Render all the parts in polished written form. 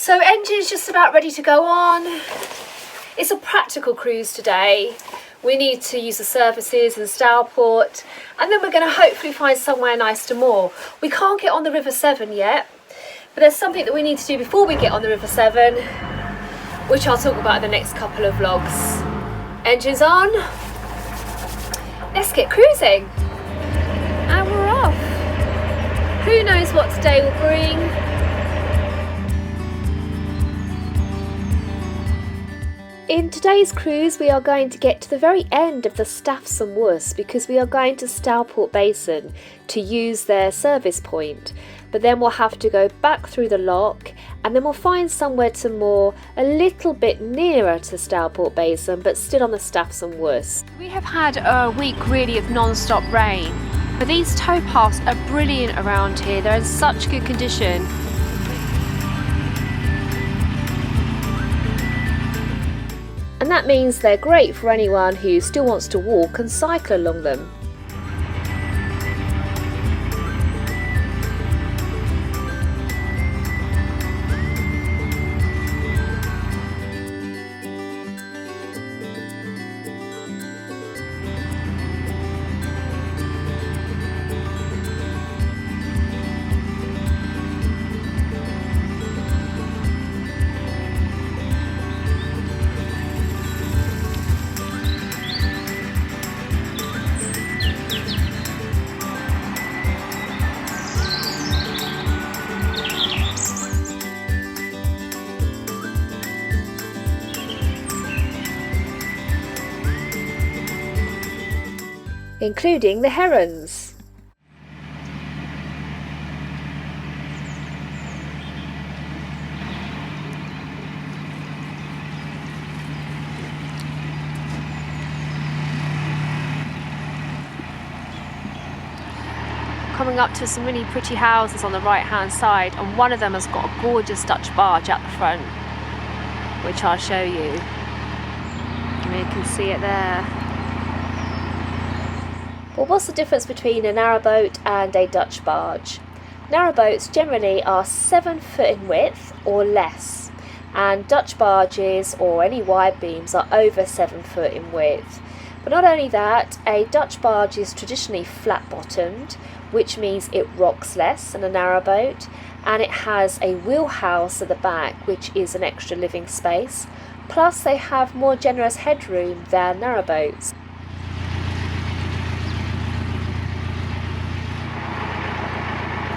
So engine's just about ready to go on. It's a practical cruise today. We need to use the services in Stourport, and then we're going to hopefully find somewhere nice to moor. We can't get on the River Severn yet, but there's something that we need to do before we get on the River Severn, which I'll talk about in the next couple of vlogs. Engines on. Let's get cruising. And we're off. Who knows what today will bring. In today's cruise we are going to get to the very end of the Staffs and Worcester because we are going to Stourport Basin to use their service point, but then we'll have to go back through the lock and then we'll find somewhere to moor a little bit nearer to Stourport Basin but still on the Staffs and Worcester. We have had a week really of non-stop rain, but these towpaths are brilliant around here. They're in such good condition. And that means they're great for anyone who still wants to walk and cycle along them. Including the herons. Coming up to some really pretty houses on the right hand side, and one of them has got a gorgeous Dutch barge at the front, which I'll show you. And you can see it there. Well, what's the difference between a narrowboat and a Dutch barge? Narrowboats generally are 7 foot in width or less, and Dutch barges or any wide beams are over 7 foot in width. But not only that, a Dutch barge is traditionally flat bottomed, which means it rocks less than a narrowboat, and it has a wheelhouse at the back, which is an extra living space. Plus they have more generous headroom than narrowboats.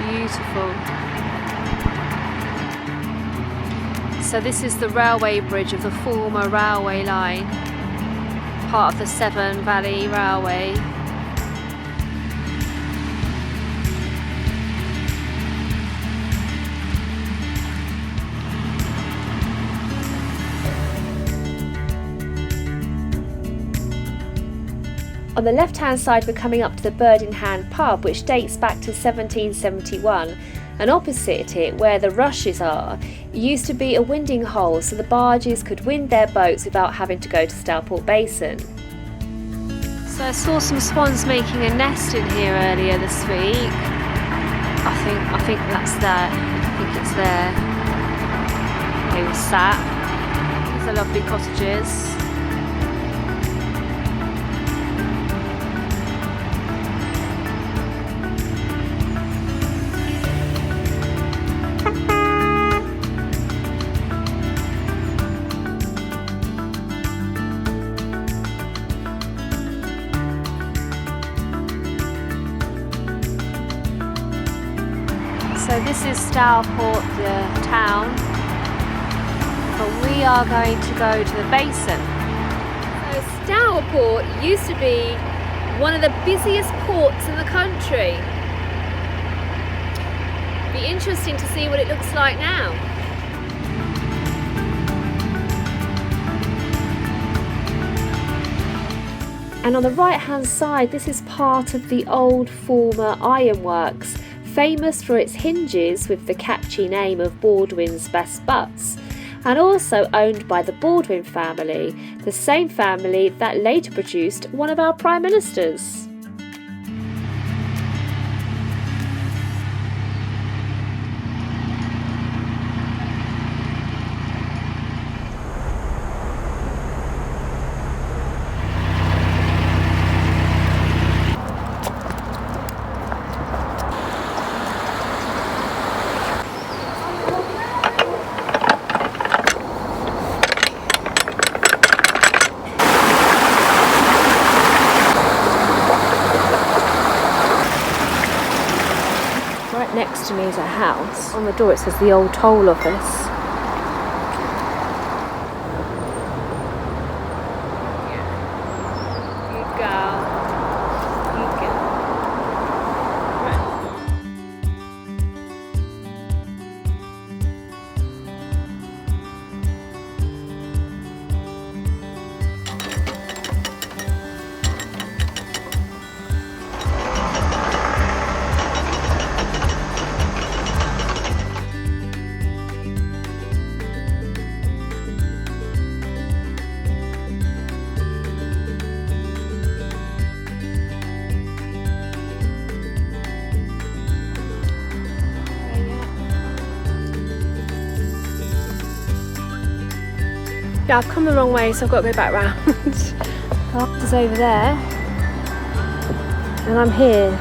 Beautiful. So this is the railway bridge of the former railway line, part of the Severn Valley Railway. On the left hand side we're coming up to the Bird in Hand pub, which dates back to 1771, and opposite it, where the rushes are, it used to be a winding hole so the barges could wind their boats without having to go to Stourport Basin. So I saw some swans making a nest in here earlier this week. I think that's there. I think it's there. They were sat. These are lovely cottages. So this is Stourport, the town, but we are going to go to the Basin. So Stourport used to be one of the busiest ports in the country. Be interesting to see what it looks like now. And on the right hand side, this is part of the old former ironworks, famous for its hinges with the catchy name of Baldwin's Best Butts, and also owned by the Baldwin family, the same family that later produced one of our Prime Ministers. next to me is a house. On the door it says the old toll office. Yeah, I've come the wrong way, so I've got to go back round. The office is over there, and I'm here.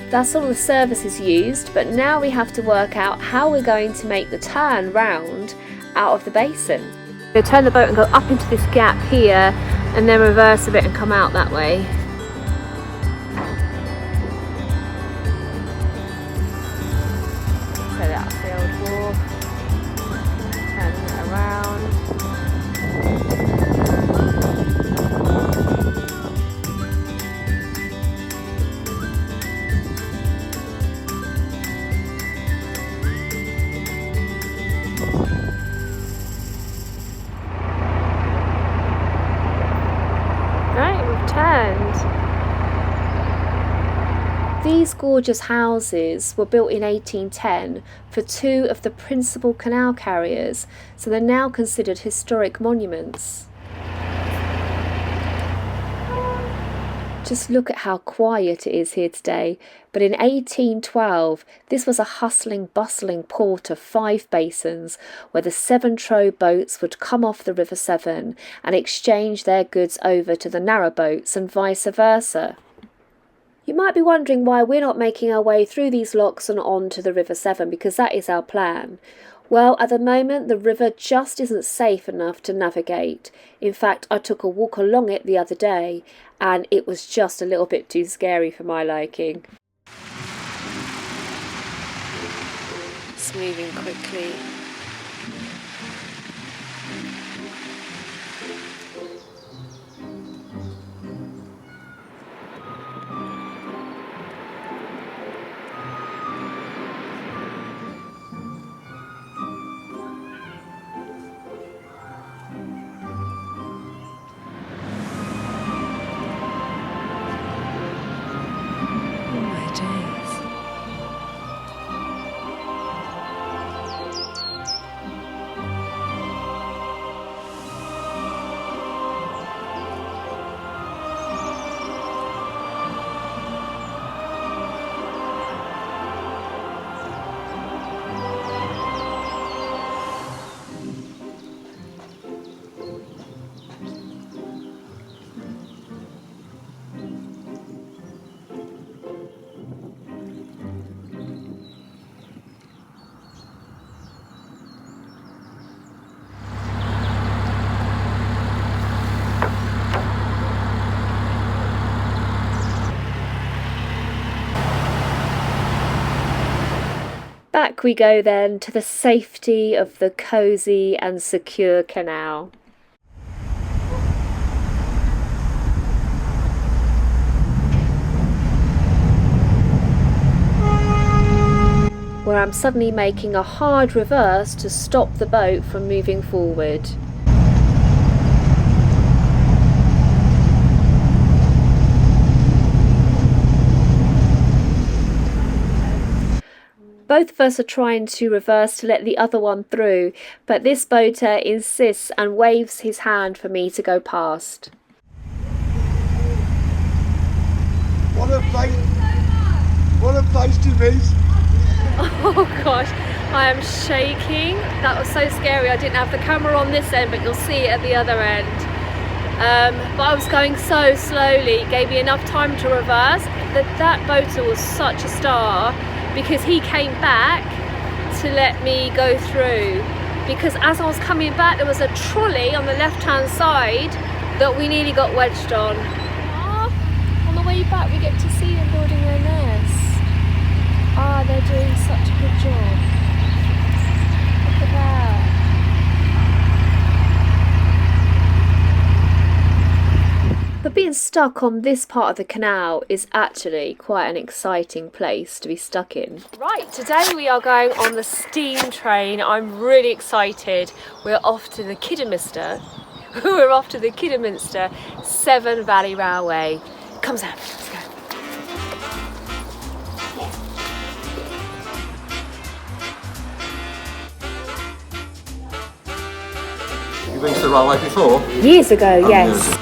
That's all the services used, but now we have to work out how we're going to make the turn round out of the basin. We'll turn the boat and go up into this gap here, and then reverse a bit and come out that way. So that's the old wharf. Turning it around. Right, we've turned. These gorgeous houses were built in 1810 for two of the principal canal carriers, so they're now considered historic monuments. Just look at how quiet it is here today, but in 1812 this was a hustling, bustling port of 5 basins where the Severn boats would come off the River Severn and exchange their goods over to the narrowboats and vice versa. You might be wondering why we're not making our way through these locks and on to the River Severn, because that is our plan. Well, at the moment the river just isn't safe enough to navigate. In fact, I took a walk along it the other day and it was just a little bit too scary for my liking. It's moving quickly. Back we go then to the safety of the cosy and secure canal. Where I'm suddenly making a hard reverse to stop the boat from moving forward. Both of us are trying to reverse to let the other one through, but this boater insists and waves his hand for me to go past. What a place to be. Oh gosh, I am shaking. That was so scary. I didn't have the camera on this end, but you'll see it at the other end. But I was going so slowly, it gave me enough time to reverse. That boater was such a star, because he came back to let me go through. because as I was coming back there was a trolley on the left hand side that we nearly got wedged on. On the way back we get to see them building their nest. They're doing such a good job. Look at that. But being stuck on this part of the canal is actually quite an exciting place to be stuck in. Right, today we are going on the steam train. I'm really excited. We're off to the Kidderminster. We're off to the Kidderminster Severn Valley Railway. Come on, let's go. You've been to the railway before? Years ago, yes.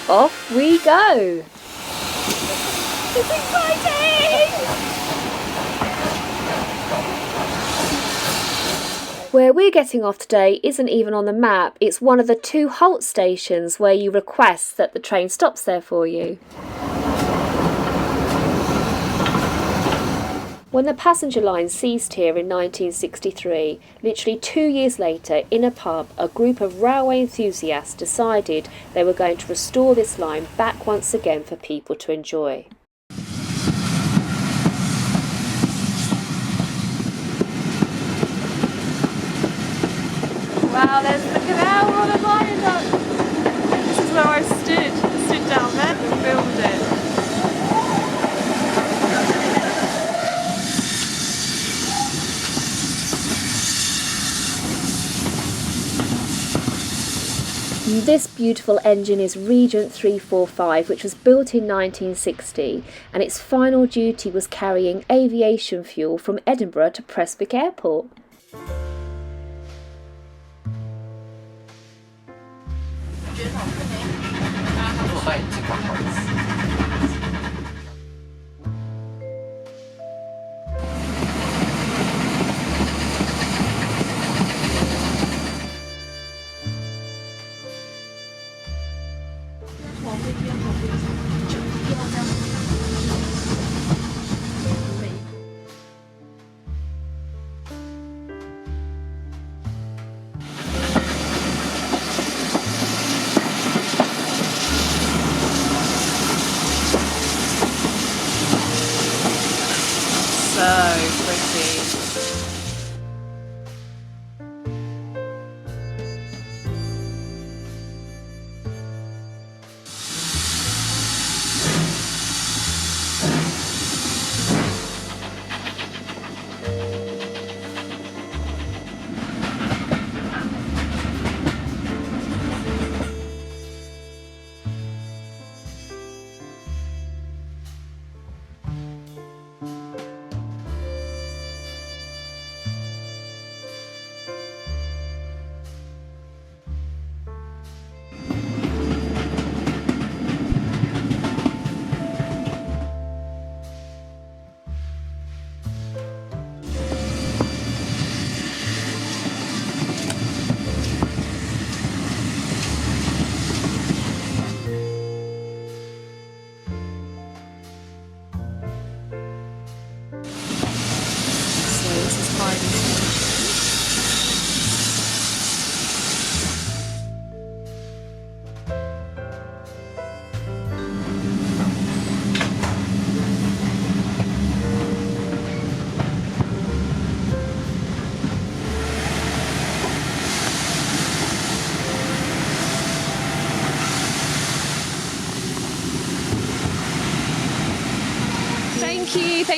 Off we go! It's exciting! Where we're getting off today isn't even on the map, it's one of the 2 HALT stations where you request that the train stops there for you. When the passenger line ceased here in 1963, literally 2 years later, in a pub, a group of railway enthusiasts decided they were going to restore this line back once again for people to enjoy. Wow, there's the canal on a viaduct! This is where I stood down there and filmed it. This beautiful engine is Regent 345, which was built in 1960, and its final duty was carrying aviation fuel from Edinburgh to Prestwick Airport. So pretty.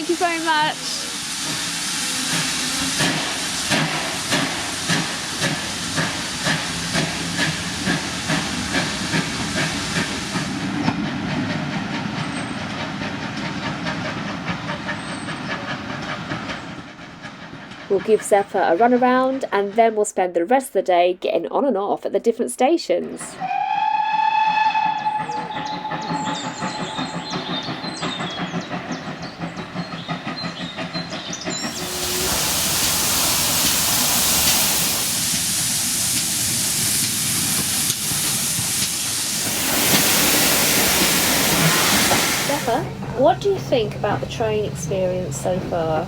Thank you very much. We'll give Zephyr a run around and then we'll spend the rest of the day getting on and off at the different stations. Zephyr, what do you think about the train experience so far?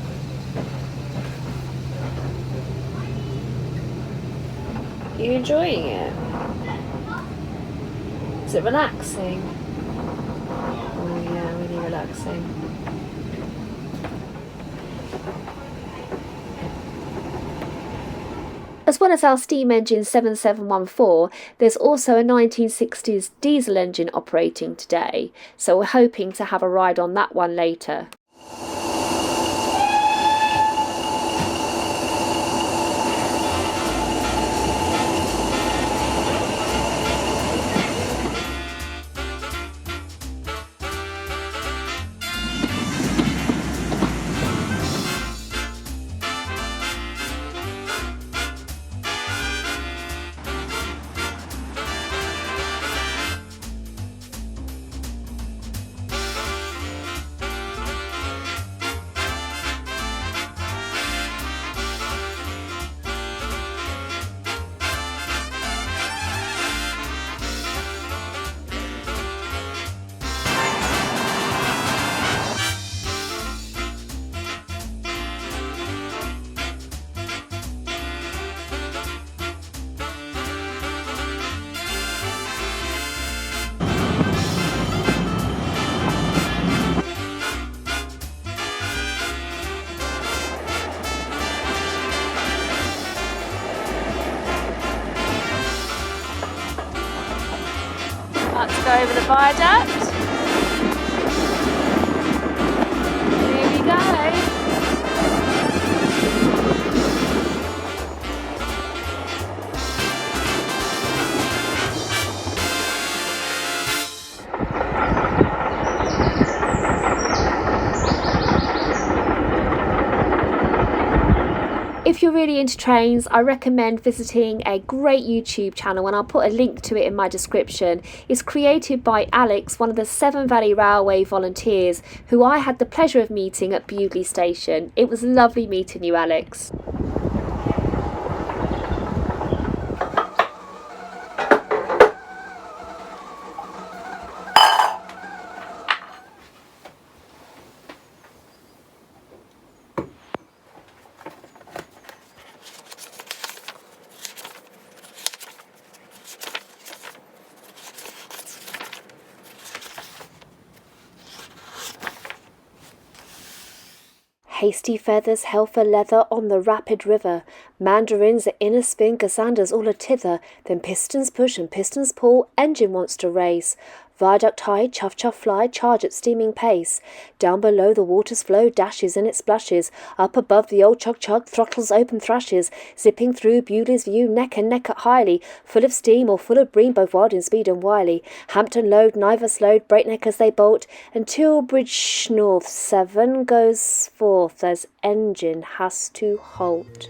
Are you enjoying it? Is it relaxing? Oh yeah, really relaxing. As well as our steam engine 7714, there's also a 1960s diesel engine operating today, so we're hoping to have a ride on that one later. Let's go over the viaduct. Here we go. If you're really into trains, I recommend visiting a great YouTube channel, and I'll put a link to it in my description. It's created by Alex, one of the Severn Valley Railway volunteers, who I had the pleasure of meeting at Bewdley Station. It was lovely meeting you, Alex. Hasty feathers, helfer leather on the rapid river. Mandarins are in a spin, Cassanders all a tither. Then pistons push and pistons pull, engine wants to race. Viaduct high, chuff chuff fly, charge at steaming pace. Down below the waters flow, dashes and it splashes. Up above the old chug chug, throttles open thrashes. Zipping through Bewdley's view, neck and neck at Highley. Full of steam or full of bream, both wild in speed and wily. Hampton load, neither slowed, breakneck as they bolt. Until Bridge North, Severn goes forth as engine has to halt.